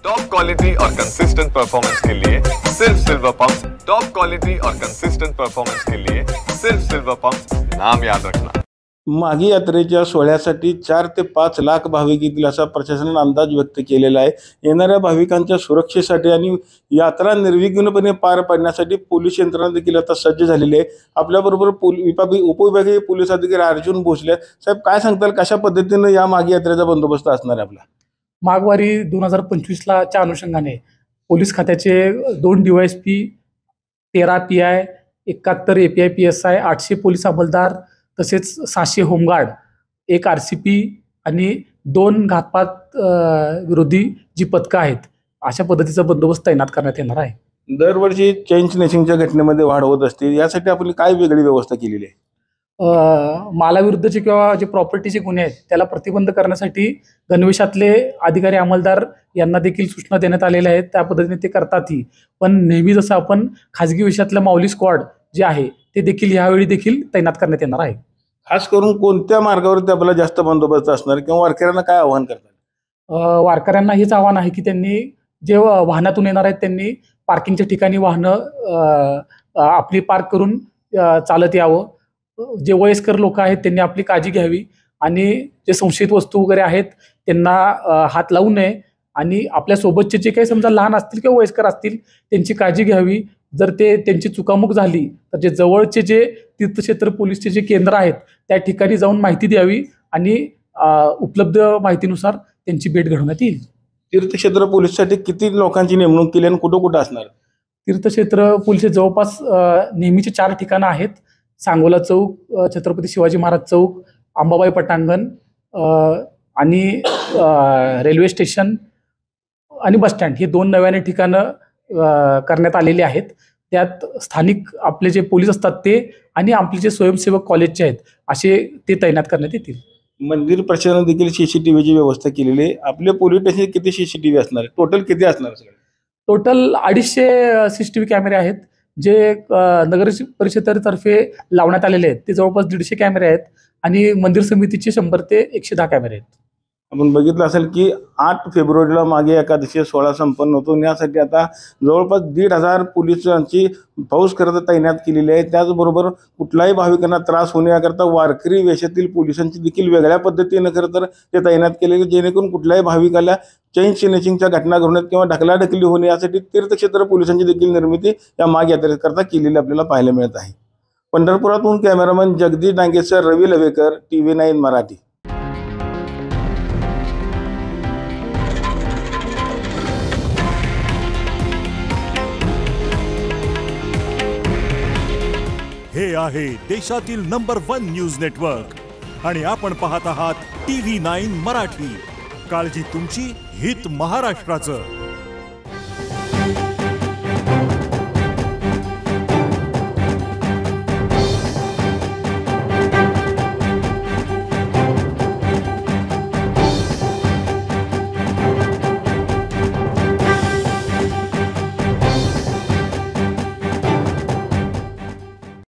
Top quality और consistent performance के लिए सिर्फ सिल्वर पंप्स। टॉप क्वालिटी और कंसिस्टेंट परफॉर्मेंस के लिए सिर्फ सिल्वर पंप्स, नाम याद रखना। माघी यात्रेच्या सोहळ्यासाठी 4 ते 5 लाख भाविक येतील असा प्रशासनाने अंदाज व्यक्त केलेला आहे। येणाऱ्या भाविकांच्या सुरक्षेसाठी आणि यात्रा निर्विघ्नपणे पार पाडण्यासाठी पोलीस यंत्रणा देखील आता सज्ज झालेली आहे। आपल्याबरोबर उपविभागीय पोलीस अधिकारी अर्जुन भोसले साहेब, काय सांगताल, कशा पद्धतीने या माघी यात्रेचा बंदोबस्त असणार आहे आपला? माघवारी 2025 च्या अनुषंगाने पोलीस खात्याचे 2 DYSP, 13 PI, 71 API PSI, 800 police अंमलदार तसेच 600 होमगार्ड, 1 RCP आणि 2 घातपात विरोधी जी पथकं आहेत, अशा पद्धतीचा बंदोबस्त तैनात करण्यात येणार आहे। दरवर्षी चेन स्नॅचिंगच्या घटनेमध्ये वाढ होत असते, यासाठी आपण काय वेगळी व्यवस्था केलेली आहे? मालाविरुद्धचे किंवा जे प्रॉपर्टीचे गुन्हे आहेत त्याला प्रतिबंध करण्यासाठी गणवेशातले अधिकारी अंमलदार यांना देखील सूचना देण्यात आलेल्या आहेत। त्या पद्धतीने ते करतातही, पण नेहमी जसं आपण खाजगी विषयातलं माऊली स्क्वॉड जे आहे ते देखील यावेळी देखील तैनात करण्यात येणार आहे। खास करून कोणत्या मार्गावरती आपला जास्त बंदोबस्त असणार किंवा वारकऱ्यांना काय आवाहन करतात? वारकऱ्यांना हेच आव्हान आहे की त्यांनी जे वाहनातून येणार आहेत त्यांनी पार्किंगच्या ठिकाणी वाहनं आपली पार्क करून चालत यावं। जे वयस्कर लोक आहेत त्यांनी आपली काळजी घ्यावी आणि जे संशयित वस्तू वगैरे आहेत त्यांना हात लावू नये आणि आपल्या सोबतचे जे काही समजा लहान असतील किंवा वयस्कर असतील त्यांची काळजी घ्यावी। जर त्यांची चुकामुक झाली तर जे जवळचे जे तीर्थक्षेत्र पोलीसचे जे केंद्र आहेत त्या ठिकाणी जाऊन माहिती द्यावी आणि उपलब्ध माहितीनुसार त्यांची भेट घडवण्यात येईल। तीर्थक्षेत्र पोलीससाठी किती लोकांची नेमणूक केली आणि कुठं कुठं असणार? तीर्थक्षेत्र पोलीस जवळपास नेहमीचे 4 ठिकाणं आहेत: सांगोला चौक, छत्रपती शिवाजी महाराज चौक, अंबाबाई पटांगण आणि रेल्वे स्टेशन आणि बसस्टँड, हे 2 नव्याने ठिकाणं करण्यात आलेली आहेत। त्यात स्थानिक आपले जे पोलीस असतात ते आणि आपले जे स्वयंसेवक कॉलेजचे आहेत असे ते तैनात करण्यात येतील। मंदिर प्रशासनाने देखील CCTVची व्यवस्था केलेली आहे। आपले पोलीस स्टेशन किती CCTV असणार आहे? टोटल किती असणार? टोटल 250 CCTV कॅमेरे आहेत जे नगर परिषदेतर्फे लावण्यात आलेले आहेत। ते जवळपास 150 कॅमेरे आहेत आणि मंदिर समितीचे 100 ते 110 कॅमेरे आहेत। आपण बघितलं असेल की 8 फेब्रुवारीला माघी एकादशी सोहळा संपन्न होतो, यासाठी आता जवळपास 1,500 पोलिसांची फौज करता तैनात केलेली आहे। त्याचबरोबर कुठलाही भाविकांना त्रास होण्याकरता वारकरी वेशातील पोलिसांची देखील वेगळ्या पद्धतीने खरं तर ते तैनात केलेले, जेणेकरून कुठल्याही भाविकाला चेन स्नॅचिंगच्या घटना घडण्यात किंवा ढकलाढकली होणे यासाठी तीर्थक्षेत्र पोलिसांची देखील निर्मिती या माघी यात्रेकरता केलेली आपल्याला पाहायला मिळत आहे। पंढरपुरातून कॅमेरामन जगदीश डांगेसर, रवी लवेकर, TV9 मराठी। हे आहे देशातील नंबर 1 न्यूज नेटवर्क आणि आपण पाहत आहात TV9 मराठी। काळजी तुमची, हित महाराष्ट्राचं।